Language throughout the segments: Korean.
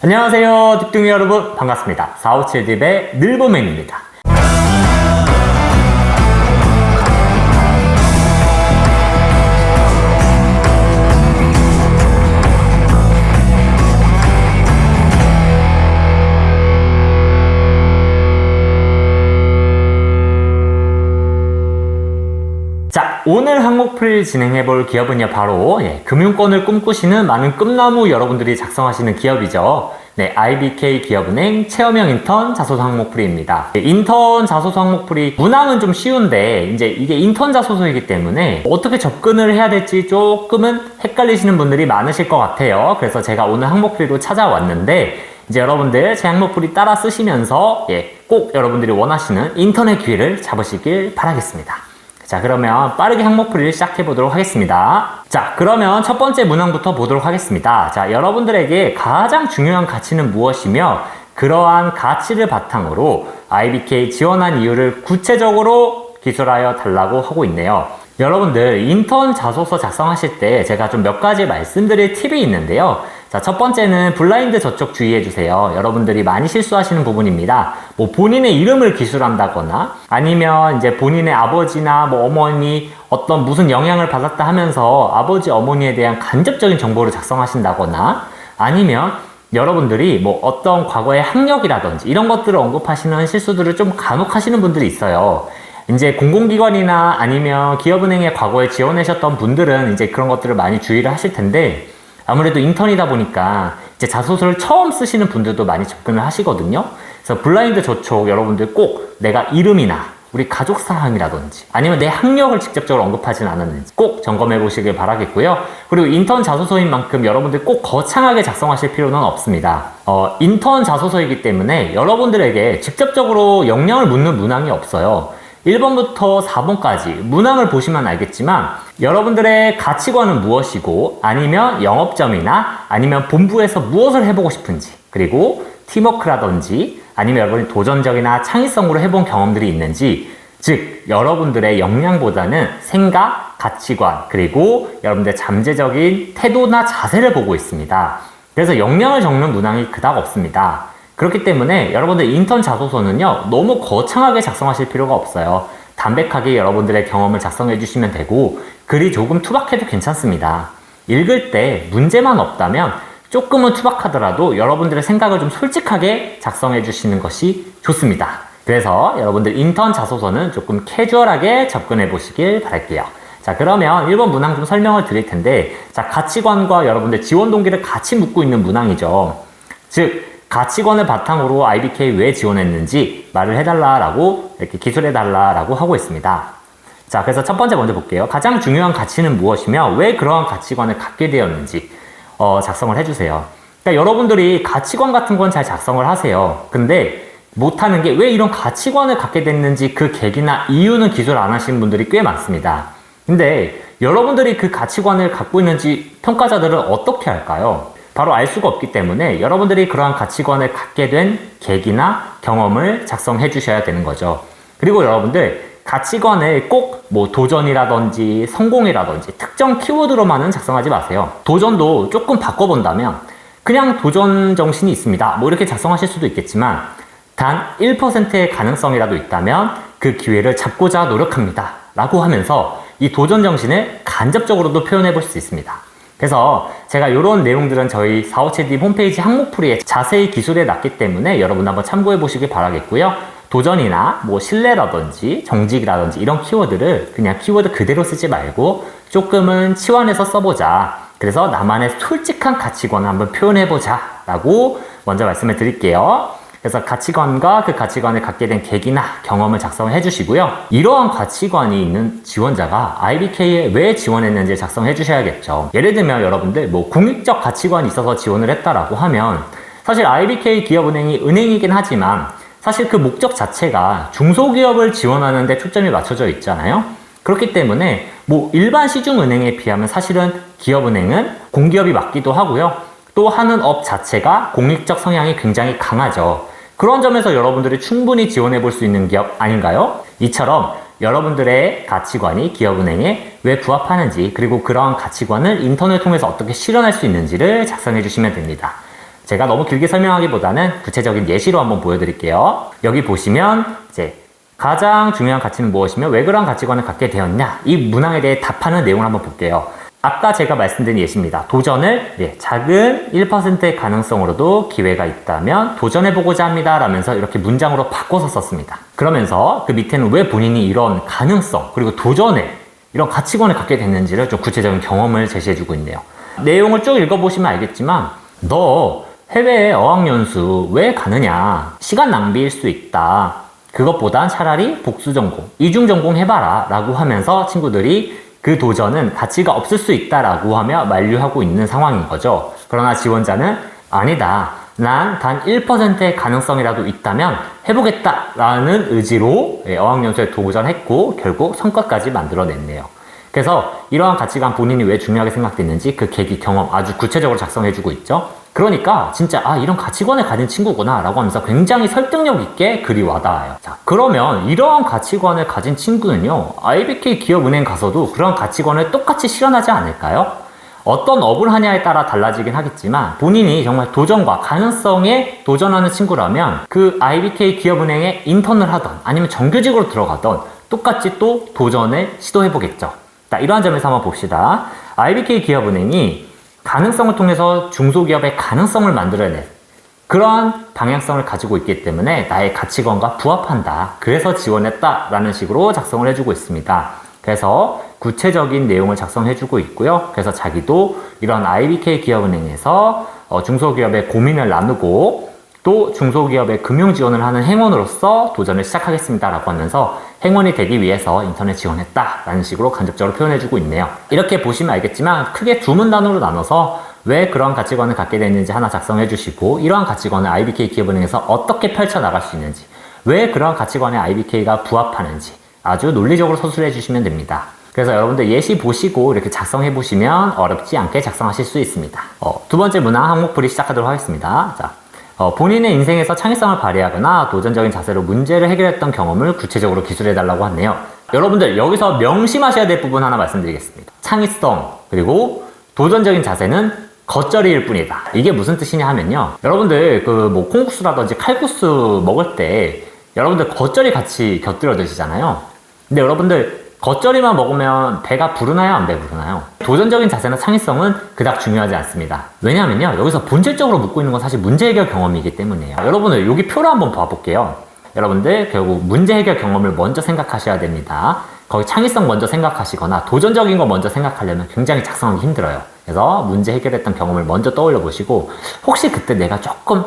안녕하세요 득둥이 여러분, 반갑습니다. 457딥의 늘보맨입니다. 자, 오늘 항목풀이를 진행해볼 기업은요, 바로 금융권을 꿈꾸시는 많은 꿈나무 여러분들이 작성하시는 기업이죠. IBK 기업은행 체험형 인턴 자소서 항목풀이입니다. 인턴 자소서 항목풀이 문항은 좀 쉬운데 이제 이게 인턴 자소서이기 때문에 어떻게 접근을 해야 될지 조금은 헷갈리시는 분들이 많으실 것 같아요. 그래서 제가 오늘 항목풀이로 찾아왔는데 이제 여러분들 제 항목풀이 따라 쓰시면서 꼭 여러분들이 원하시는 인턴의 기회를 잡으시길 바라겠습니다. 자, 그러면 빠르게 항목풀이를 시작해 보도록 하겠습니다. 자, 그러면 첫 번째 문항부터 보도록 하겠습니다. 자, 여러분들에게 가장 중요한 가치는 무엇이며 그러한 가치를 바탕으로 IBK 지원한 이유를 구체적으로 기술하여 달라고 하고 있네요. 여러분들 인턴 자소서 작성하실 때 제가 좀 몇 가지 말씀드릴 팁이 있는데요. 자, 첫 번째는 블라인드 저촉 주의해주세요. 여러분들이 많이 실수하시는 부분입니다. 뭐 본인의 이름을 기술한다거나 아니면 이제 본인의 아버지나 뭐 어머니 어떤 무슨 영향을 받았다 하면서 아버지 어머니에 대한 간접적인 정보를 작성하신다거나 아니면 여러분들이 뭐 어떤 과거의 학력이라든지 이런 것들을 언급하시는 실수들을 좀 간혹 하시는 분들이 있어요. 이제 공공기관이나 아니면 기업은행에 과거에 지원하셨던 분들은 이제 그런 것들을 많이 주의를 하실 텐데 아무래도 인턴이다 보니까 이제 자소서를 처음 쓰시는 분들도 많이 접근을 하시거든요. 그래서 블라인드 저촉 여러분들 꼭 내가 이름이나 우리 가족 사항이라든지 아니면 내 학력을 직접적으로 언급하진 않았는지 꼭 점검해 보시길 바라겠고요. 그리고 인턴 자소서인 만큼 여러분들 꼭 거창하게 작성하실 필요는 없습니다. 인턴 자소서이기 때문에 여러분들에게 직접적으로 역량을 묻는 문항이 없어요. 1번부터 4번까지 문항을 보시면 알겠지만 여러분들의 가치관은 무엇이고 아니면 영업점이나 아니면 본부에서 무엇을 해보고 싶은지 그리고 팀워크라든지 아니면 여러분이 도전적이나 창의성으로 해본 경험들이 있는지 즉 여러분들의 역량보다는 생각, 가치관 그리고 여러분들의 잠재적인 태도나 자세를 보고 있습니다. 그래서 역량을 적는 문항이 그닥 없습니다. 그렇기 때문에 여러분들 인턴 자소서는요 너무 거창하게 작성하실 필요가 없어요. 담백하게 여러분들의 경험을 작성해 주시면 되고 글이 조금 투박해도 괜찮습니다. 읽을 때 문제만 없다면 조금은 투박하더라도 여러분들의 생각을 좀 솔직하게 작성해 주시는 것이 좋습니다. 그래서 여러분들 인턴 자소서는 조금 캐주얼하게 접근해 보시길 바랄게요. 자, 그러면 1번 문항 좀 설명을 드릴 텐데 자, 가치관과 여러분들 지원 동기를 같이 묻고 있는 문항이죠. 즉 가치관을 바탕으로 IBK 왜 지원했는지 말을 해달라라고 이렇게 기술해달라라고 하고 있습니다. 자, 그래서 첫 번째 먼저 볼게요. 가장 중요한 가치는 무엇이며 왜 그러한 가치관을 갖게 되었는지 작성을 해주세요. 그러니까 여러분들이 가치관 같은 건 잘 작성을 하세요. 근데 못하는 게 왜 이런 가치관을 갖게 됐는지 그 계기나 이유는 기술 안 하시는 분들이 꽤 많습니다. 근데 여러분들이 그 가치관을 갖고 있는지 평가자들은 어떻게 할까요? 바로 알 수가 없기 때문에 여러분들이 그러한 가치관을 갖게 된 계기나 경험을 작성해 주셔야 되는 거죠. 그리고 여러분들 가치관을 꼭 뭐 도전이라든지 성공이라든지 특정 키워드로만은 작성하지 마세요. 도전도 조금 바꿔본다면 그냥 도전 정신이 있습니다. 뭐 이렇게 작성하실 수도 있겠지만 단 1%의 가능성이라도 있다면 그 기회를 잡고자 노력합니다. 라고 하면서 이 도전 정신을 간접적으로도 표현해 볼 수 있습니다. 그래서 제가 이런 내용들은 저희 457딥 홈페이지 항목풀이에 자세히 기술해 놨기 때문에 여러분 한번 참고해 보시길 바라겠고요. 도전이나 뭐 신뢰라든지 정직이라든지 이런 키워드를 그냥 키워드 그대로 쓰지 말고 조금은 치환해서 써보자. 그래서 나만의 솔직한 가치관을 한번 표현해보자 라고 먼저 말씀을 드릴게요. 그래서 가치관과 그 가치관을 갖게 된 계기나 경험을 작성해 주시고요. 이러한 가치관이 있는 지원자가 IBK에 왜 지원했는지 작성해 주셔야겠죠. 예를 들면 여러분들 뭐 공익적 가치관이 있어서 지원을 했다라고 하면 사실 IBK 기업은행이 은행이긴 하지만 사실 그 목적 자체가 중소기업을 지원하는 데 초점이 맞춰져 있잖아요. 그렇기 때문에 뭐 일반 시중은행에 비하면 사실은 기업은행은 공기업이 맞기도 하고요. 또 하는 업 자체가 공익적 성향이 굉장히 강하죠. 그런 점에서 여러분들이 충분히 지원해 볼 수 있는 기업 아닌가요? 이처럼 여러분들의 가치관이 기업은행에 왜 부합하는지 그리고 그러한 가치관을 인턴을 통해서 어떻게 실현할 수 있는지를 작성해 주시면 됩니다. 제가 너무 길게 설명하기보다는 구체적인 예시로 한번 보여드릴게요. 여기 보시면 이제 가장 중요한 가치는 무엇이며 왜 그런 가치관을 갖게 되었냐, 이 문항에 대해 답하는 내용을 한번 볼게요. 아까 제가 말씀드린 예시입니다. 도전을 작은 1%의 가능성으로도 기회가 있다면 도전해보고자 합니다 라면서 이렇게 문장으로 바꿔서 썼습니다. 그러면서 그 밑에는 왜 본인이 이런 가능성 그리고 도전에 이런 가치관을 갖게 됐는지를 좀 구체적인 경험을 제시해주고 있네요. 내용을 쭉 읽어보시면 알겠지만 너 해외에 어학연수 왜 가느냐, 시간 낭비일 수 있다, 그것보단 차라리 복수전공, 이중전공 해봐라 라고 하면서 친구들이 그 도전은 가치가 없을 수 있다라고 하며 만류하고 있는 상황인 거죠. 그러나 지원자는 아니다, 난 단 1%의 가능성이라도 있다면 해보겠다라는 의지로 어학연수에 도전했고 결국 성과까지 만들어냈네요. 그래서 이러한 가치관 본인이 왜 중요하게 생각됐는지 그 계기, 경험 아주 구체적으로 작성해주고 있죠. 그러니까 진짜 이런 가치관을 가진 친구구나 라고 하면서 굉장히 설득력 있게 글이 와닿아요. 자, 그러면 이러한 가치관을 가진 친구는요, IBK 기업은행 가서도 그런 가치관을 똑같이 실현하지 않을까요? 어떤 업을 하냐에 따라 달라지긴 하겠지만 본인이 정말 도전과 가능성에 도전하는 친구라면 그 IBK 기업은행에 인턴을 하던 아니면 정규직으로 들어가던 똑같이 또 도전을 시도해보겠죠. 자, 이러한 점에서 한번 봅시다. IBK 기업은행이 가능성을 통해서 중소기업의 가능성을 만들어낸 그러한 방향성을 가지고 있기 때문에 나의 가치관과 부합한다, 그래서 지원했다라는 식으로 작성을 해주고 있습니다. 그래서 구체적인 내용을 작성해주고 있고요. 그래서 자기도 이런 IBK 기업은행에서 중소기업의 고민을 나누고 또 중소기업의 금융 지원을 하는 행원으로서 도전을 시작하겠습니다 라고 하면서 행원이 되기 위해서 인터넷 지원했다 라는 식으로 간접적으로 표현해주고 있네요. 이렇게 보시면 알겠지만 크게 두 문단으로 나눠서 왜 그런 가치관을 갖게 됐는지 하나 작성해 주시고, 이러한 가치관을 IBK 기업은행에서 어떻게 펼쳐나갈 수 있는지, 왜 그런 가치관에 IBK가 부합하는지 아주 논리적으로 서술해 주시면 됩니다. 그래서 여러분들 예시 보시고 이렇게 작성해 보시면 어렵지 않게 작성하실 수 있습니다. 두 번째 문항 항목풀이 시작하도록 하겠습니다. 자, 본인의 인생에서 창의성을 발휘하거나 도전적인 자세로 문제를 해결했던 경험을 구체적으로 기술해달라고 하네요. 여러분들 여기서 명심하셔야 될 부분 하나 말씀드리겠습니다. 창의성 그리고 도전적인 자세는 겉절이일 뿐이다. 이게 무슨 뜻이냐 하면요, 여러분들 뭐 콩국수라든지 칼국수 먹을 때 여러분들 겉절이 같이 곁들여 드시잖아요. 근데 여러분들 겉절이만 먹으면 배가 부르나요, 안 배부르나요? 도전적인 자세나 창의성은 그닥 중요하지 않습니다. 왜냐하면요, 여기서 본질적으로 묻고 있는 건 사실 문제 해결 경험이기 때문이에요. 여러분들 여기 표로 한번 봐볼게요. 여러분들 결국 문제 해결 경험을 먼저 생각하셔야 됩니다. 거기 창의성 먼저 생각하시거나 도전적인 거 먼저 생각하려면 굉장히 작성하기 힘들어요. 그래서 문제 해결했던 경험을 먼저 떠올려 보시고, 혹시 그때 내가 조금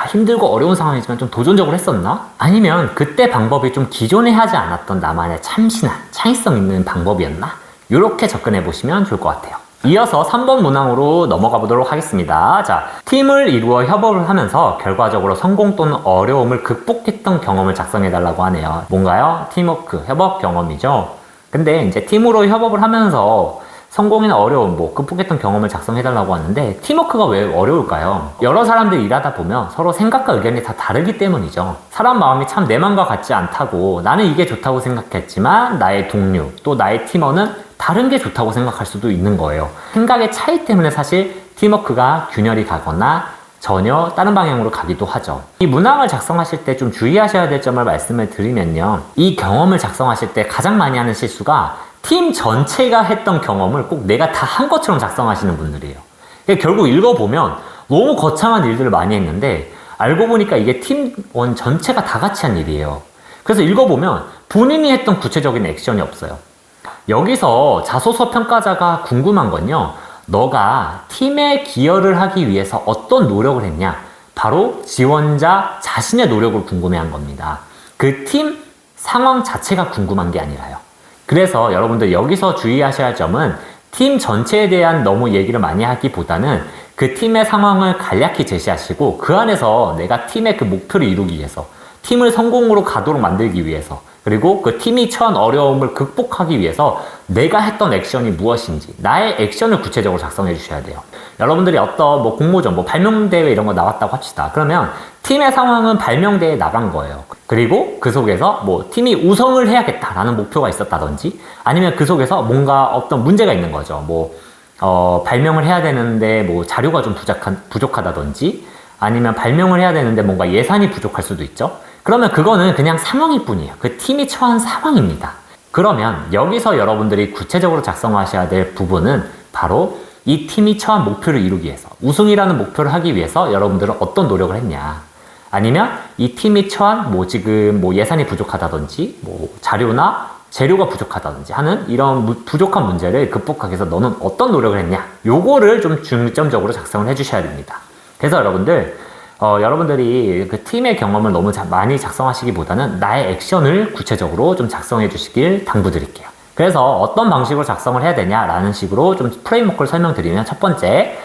힘들고 어려운 상황이지만 좀 도전적으로 했었나? 아니면 그때 방법이 좀 기존에 하지 않았던 나만의 참신한 창의성 있는 방법이었나? 이렇게 접근해 보시면 좋을 것 같아요. 이어서 3번 문항으로 넘어가 보도록 하겠습니다. 자, 팀을 이루어 협업을 하면서 결과적으로 성공 또는 어려움을 극복했던 경험을 작성해 달라고 하네요. 뭔가요? 팀워크, 협업 경험이죠. 근데 이제 팀으로 협업을 하면서 성공이나 어려움, 극복했던 경험을 작성해달라고 하는데, 팀워크가 왜 어려울까요? 여러 사람들이 일하다 보면 서로 생각과 의견이 다 다르기 때문이죠. 사람 마음이 참 내 마음과 같지 않다고, 나는 이게 좋다고 생각했지만 나의 동료, 또 나의 팀원은 다른 게 좋다고 생각할 수도 있는 거예요. 생각의 차이 때문에 사실 팀워크가 균열이 가거나 전혀 다른 방향으로 가기도 하죠. 이 문항을 작성하실 때 좀 주의하셔야 될 점을 말씀을 드리면요, 이 경험을 작성하실 때 가장 많이 하는 실수가 팀 전체가 했던 경험을 꼭 내가 다 한 것처럼 작성하시는 분들이에요. 결국 읽어보면 너무 거창한 일들을 많이 했는데 알고 보니까 이게 팀원 전체가 다 같이 한 일이에요. 그래서 읽어보면 본인이 했던 구체적인 액션이 없어요. 여기서 자소서 평가자가 궁금한 건요, 너가 팀에 기여를 하기 위해서 어떤 노력을 했냐? 바로 지원자 자신의 노력을 궁금해한 겁니다. 그 팀 상황 자체가 궁금한 게 아니라요. 그래서 여러분들 여기서 주의하셔야 할 점은 팀 전체에 대한 너무 얘기를 많이 하기보다는 그 팀의 상황을 간략히 제시하시고 그 안에서 내가 팀의 그 목표를 이루기 위해서, 팀을 성공으로 가도록 만들기 위해서, 그리고 그 팀이 처한 어려움을 극복하기 위해서 내가 했던 액션이 무엇인지 나의 액션을 구체적으로 작성해 주셔야 돼요. 여러분들이 어떤 공모전, 발명대회 이런 거 나왔다고 합시다. 그러면 팀의 상황은 발명대회에 나간 거예요. 그리고 그 속에서 팀이 우승을 해야겠다라는 목표가 있었다든지, 아니면 그 속에서 뭔가 어떤 문제가 있는 거죠. 발명을 해야 되는데 자료가 좀 부족하다든지, 아니면 발명을 해야 되는데 뭔가 예산이 부족할 수도 있죠. 그러면 그거는 그냥 상황일 뿐이에요. 그 팀이 처한 상황입니다. 그러면 여기서 여러분들이 구체적으로 작성하셔야 될 부분은 바로 이 팀이 처한 목표를 이루기 위해서, 우승이라는 목표를 하기 위해서 여러분들은 어떤 노력을 했냐, 아니면 이 팀이 처한 지금 예산이 부족하다든지 자료나 재료가 부족하다든지 하는 이런 부족한 문제를 극복하기 위해서 너는 어떤 노력을 했냐, 요거를 좀 중점적으로 작성을 해주셔야 됩니다. 그래서 여러분들이 그 팀의 경험을 너무 많이 작성하시기보다는 나의 액션을 구체적으로 좀 작성해 주시길 당부드릴게요. 그래서 어떤 방식으로 작성을 해야 되냐라는 식으로 좀 프레임워크를 설명드리면, 첫 번째,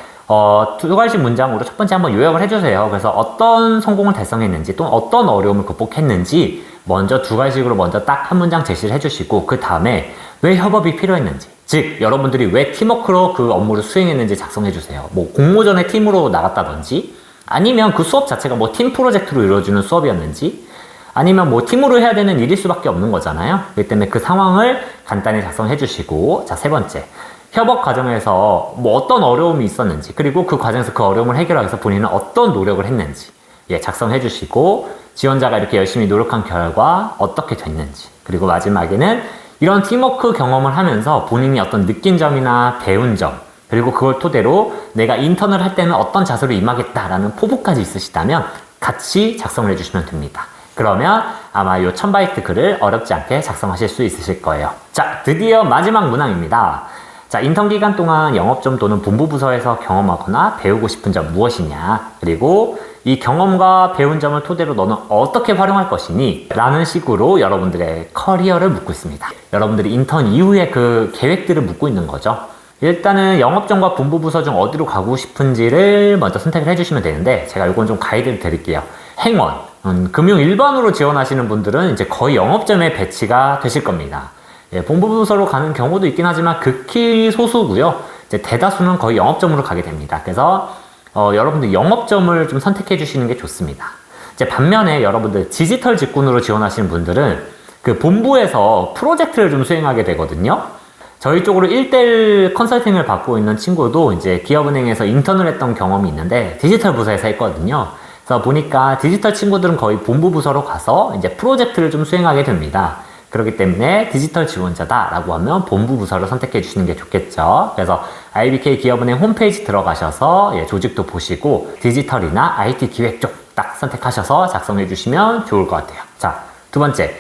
두 가지 문장으로 첫 번째 한번 요약을 해주세요. 그래서 어떤 성공을 달성했는지 또는 어떤 어려움을 극복했는지 먼저 두 가지식으로 먼저 딱 한 문장 제시를 해주시고, 그 다음에 왜 협업이 필요했는지, 즉 여러분들이 왜 팀워크로 그 업무를 수행했는지 작성해주세요. 공모전에 팀으로 나갔다든지, 아니면 그 수업 자체가 팀 프로젝트로 이루어지는 수업이었는지, 아니면 팀으로 해야 되는 일일 수밖에 없는 거잖아요. 그렇기 때문에 그 상황을 간단히 작성해 주시고, 자, 세 번째, 협업 과정에서 어떤 어려움이 있었는지, 그리고 그 과정에서 그 어려움을 해결하기 위해서 본인은 어떤 노력을 했는지 작성해 주시고, 지원자가 이렇게 열심히 노력한 결과 어떻게 됐는지, 그리고 마지막에는 이런 팀워크 경험을 하면서 본인이 어떤 느낀 점이나 배운 점, 그리고 그걸 토대로 내가 인턴을 할 때는 어떤 자세로 임하겠다라는 포부까지 있으시다면 같이 작성을 해주시면 됩니다. 그러면 아마 이 1000바이트 글을 어렵지 않게 작성하실 수 있으실 거예요. 자, 드디어 마지막 문항입니다. 자, 인턴 기간 동안 영업점 또는 본부 부서에서 경험하거나 배우고 싶은 점 무엇이냐, 그리고 이 경험과 배운 점을 토대로 너는 어떻게 활용할 것이니? 라는 식으로 여러분들의 커리어를 묻고 있습니다. 여러분들이 인턴 이후에 그 계획들을 묻고 있는 거죠. 일단은 영업점과 본부 부서 중 어디로 가고 싶은지를 먼저 선택을 해주시면 되는데, 제가 이건 좀 가이드를 드릴게요. 행원, 금융 일반으로 지원하시는 분들은 이제 거의 영업점에 배치가 되실 겁니다. 본부 부서로 가는 경우도 있긴 하지만 극히 소수고요. 이제 대다수는 거의 영업점으로 가게 됩니다. 그래서 여러분들 영업점을 좀 선택해 주시는 게 좋습니다. 이제 반면에 여러분들 디지털 직군으로 지원하시는 분들은 그 본부에서 프로젝트를 좀 수행하게 되거든요. 저희 쪽으로 1대1 컨설팅을 받고 있는 친구도 이제 기업은행에서 인턴을 했던 경험이 있는데 디지털 부서에서 했거든요. 그래서 보니까 디지털 친구들은 거의 본부 부서로 가서 이제 프로젝트를 좀 수행하게 됩니다. 그렇기 때문에 디지털 지원자다라고 하면 본부 부서를 선택해 주시는 게 좋겠죠. 그래서 IBK 기업은행 홈페이지 들어가셔서 조직도 보시고 디지털이나 IT 기획 쪽 딱 선택하셔서 작성해 주시면 좋을 것 같아요. 자, 두 번째.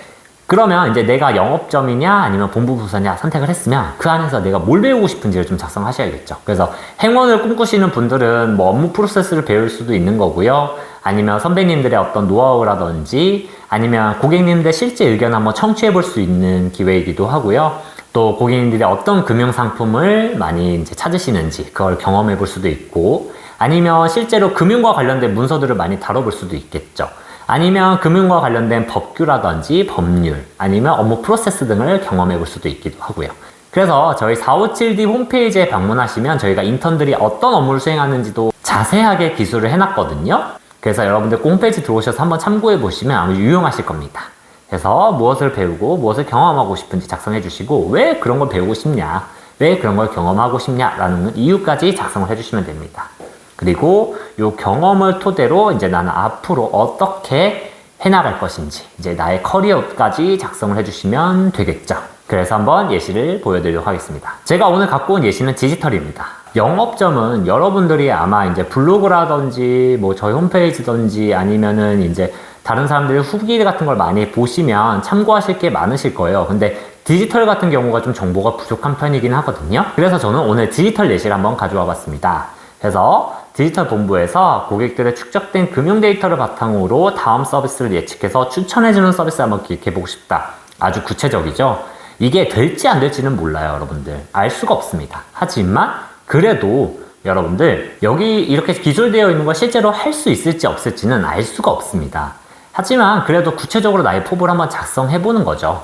그러면 이제 내가 영업점이냐 아니면 본부 부서냐 선택을 했으면 그 안에서 내가 뭘 배우고 싶은지를 좀 작성하셔야겠죠. 그래서 행원을 꿈꾸시는 분들은 업무 프로세스를 배울 수도 있는 거고요. 아니면 선배님들의 어떤 노하우라든지, 아니면 고객님들의 실제 의견 한번 청취해 볼 수 있는 기회이기도 하고요. 또 고객님들이 어떤 금융상품을 많이 이제 찾으시는지 그걸 경험해 볼 수도 있고, 아니면 실제로 금융과 관련된 문서들을 많이 다뤄볼 수도 있겠죠. 아니면 금융과 관련된 법규라든지 법률, 아니면 업무 프로세스 등을 경험해 볼 수도 있기도 하고요. 그래서 저희 457D 홈페이지에 방문하시면 저희가 인턴들이 어떤 업무를 수행하는지도 자세하게 기술을 해놨거든요. 그래서 여러분들 홈페이지 들어오셔서 한번 참고해 보시면 아주 유용하실 겁니다. 그래서 무엇을 배우고 무엇을 경험하고 싶은지 작성해 주시고, 왜 그런 걸 배우고 싶냐, 왜 그런 걸 경험하고 싶냐라는 이유까지 작성을 해주시면 됩니다. 그리고 이 경험을 토대로 이제 나는 앞으로 어떻게 해나갈 것인지, 이제 나의 커리어까지 작성을 해주시면 되겠죠. 그래서 한번 예시를 보여드리도록 하겠습니다. 제가 오늘 갖고 온 예시는 디지털입니다. 영업점은 여러분들이 아마 이제 블로그라든지 저희 홈페이지든지 아니면은 이제 다른 사람들의 후기 같은 걸 많이 보시면 참고하실 게 많으실 거예요. 근데 디지털 같은 경우가 좀 정보가 부족한 편이긴 하거든요. 그래서 저는 오늘 디지털 예시를 한번 가져와 봤습니다. 그래서 디지털 본부에서 고객들의 축적된 금융 데이터를 바탕으로 다음 서비스를 예측해서 추천해주는 서비스 한번 기획해보고 싶다. 아주 구체적이죠. 이게 될지 안 될지는 몰라요, 여러분들. 알 수가 없습니다. 하지만 그래도 여러분들 여기 이렇게 기술되어 있는 걸 실제로 할 수 있을지 없을지는 알 수가 없습니다. 하지만 그래도 구체적으로 나의 포부를 한번 작성해보는 거죠.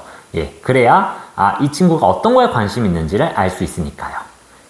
그래야 이 친구가 어떤 거에 관심이 있는지를 알 수 있으니까요.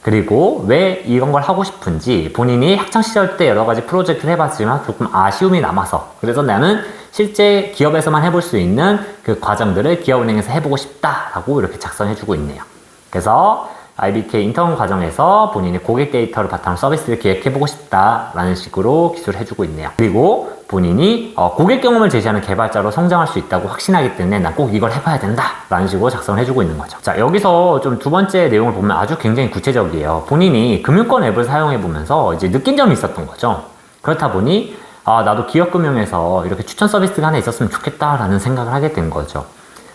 그리고 왜 이런 걸 하고 싶은지, 본인이 학창시절 때 여러 가지 프로젝트를 해봤지만 조금 아쉬움이 남아서, 그래서 나는 실제 기업에서만 해볼 수 있는 그 과정들을 기업은행에서 해보고 싶다라고 이렇게 작성해주고 있네요. 그래서 IBK 인턴 과정에서 본인의 고객 데이터를 바탕으로 서비스를 기획해보고 싶다라는 식으로 기술을 해주고 있네요. 그리고 본인이 고객 경험을 제시하는 개발자로 성장할 수 있다고 확신하기 때문에 난 꼭 이걸 해봐야 된다 라는 식으로 작성을 해주고 있는 거죠. 자, 여기서 좀 두 번째 내용을 보면 아주 굉장히 구체적이에요. 본인이 금융권 앱을 사용해보면서 이제 느낀 점이 있었던 거죠. 그렇다 보니 나도 기업금융에서 이렇게 추천 서비스가 하나 있었으면 좋겠다라는 생각을 하게 된 거죠.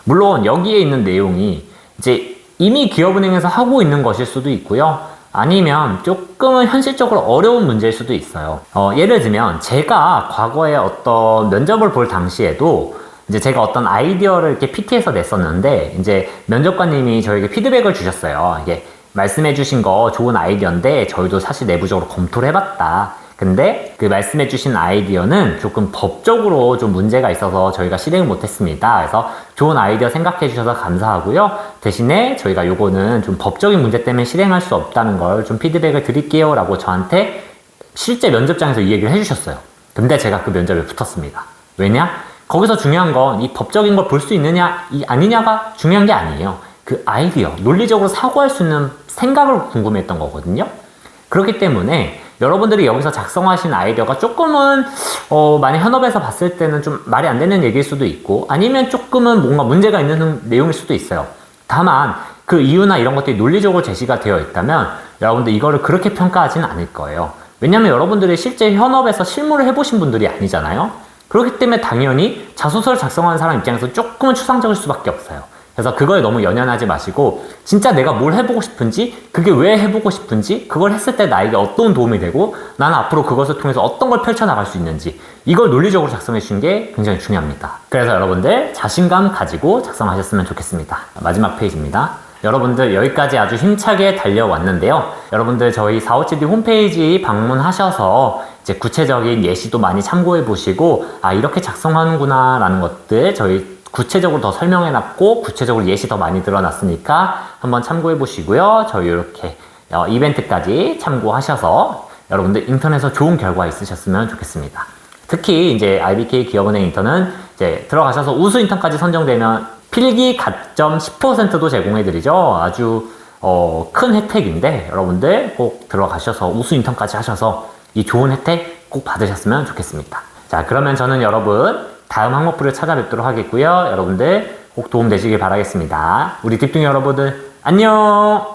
물론 여기에 있는 내용이 이제 이미 기업은행에서 하고 있는 것일 수도 있고요. 아니면 조금은 현실적으로 어려운 문제일 수도 있어요. 예를 들면 제가 과거에 어떤 면접을 볼 당시에도 이제 제가 어떤 아이디어를 이렇게 PT에서 냈었는데 이제 면접관님이 저에게 피드백을 주셨어요. 이게 말씀해 주신 거 좋은 아이디어인데 저희도 사실 내부적으로 검토를 해봤다. 근데 그 말씀해 주신 아이디어는 조금 법적으로 좀 문제가 있어서 저희가 실행을 못했습니다. 그래서 좋은 아이디어 생각해 주셔서 감사하고요. 대신에 저희가 요거는 좀 법적인 문제 때문에 실행할 수 없다는 걸 좀 피드백을 드릴게요 라고 저한테 실제 면접장에서 이 얘기를 해주셨어요. 근데 제가 그 면접에 붙었습니다. 왜냐? 거기서 중요한 건 이 법적인 걸 볼 수 있느냐 아니냐가 중요한 게 아니에요. 그 아이디어, 논리적으로 사고할 수 있는 생각을 궁금했던 거거든요. 그렇기 때문에 여러분들이 여기서 작성하신 아이디어가 조금은 많이 현업에서 봤을 때는 좀 말이 안 되는 얘기일 수도 있고 아니면 조금은 뭔가 문제가 있는 내용일 수도 있어요. 다만 그 이유나 이런 것들이 논리적으로 제시가 되어 있다면 여러분들 이거를 그렇게 평가하지는 않을 거예요. 왜냐면 여러분들이 실제 현업에서 실무를 해보신 분들이 아니잖아요. 그렇기 때문에 당연히 자소서를 작성하는 사람 입장에서 조금은 추상적일 수밖에 없어요. 그래서 그거에 너무 연연하지 마시고 진짜 내가 뭘 해보고 싶은지 그게 왜 해보고 싶은지 그걸 했을 때 나에게 어떤 도움이 되고 나는 앞으로 그것을 통해서 어떤 걸 펼쳐나갈 수 있는지 이걸 논리적으로 작성해 주신 게 굉장히 중요합니다. 그래서 여러분들 자신감 가지고 작성하셨으면 좋겠습니다. 마지막 페이지입니다. 여러분들 여기까지 아주 힘차게 달려왔는데요. 여러분들 저희 457D 홈페이지 방문하셔서 이제 구체적인 예시도 많이 참고해 보시고 이렇게 작성하는구나 라는 것들 저희 구체적으로 더 설명해놨고 구체적으로 예시 더 많이 늘어났으니까 한번 참고해 보시고요. 저희 이렇게 이벤트까지 참고하셔서 여러분들 인턴에서 좋은 결과 있으셨으면 좋겠습니다. 특히 이제 IBK 기업은행 인턴은 이제 들어가셔서 우수 인턴까지 선정되면 필기 가점 10%도 제공해드리죠. 아주 큰 혜택인데 여러분들 꼭 들어가셔서 우수 인턴까지 하셔서 이 좋은 혜택 꼭 받으셨으면 좋겠습니다. 자, 그러면 저는 여러분 다음 항목부를 찾아뵙도록 하겠고요. 여러분들 꼭 도움 되시길 바라겠습니다. 우리 딥둥이 여러분들 안녕!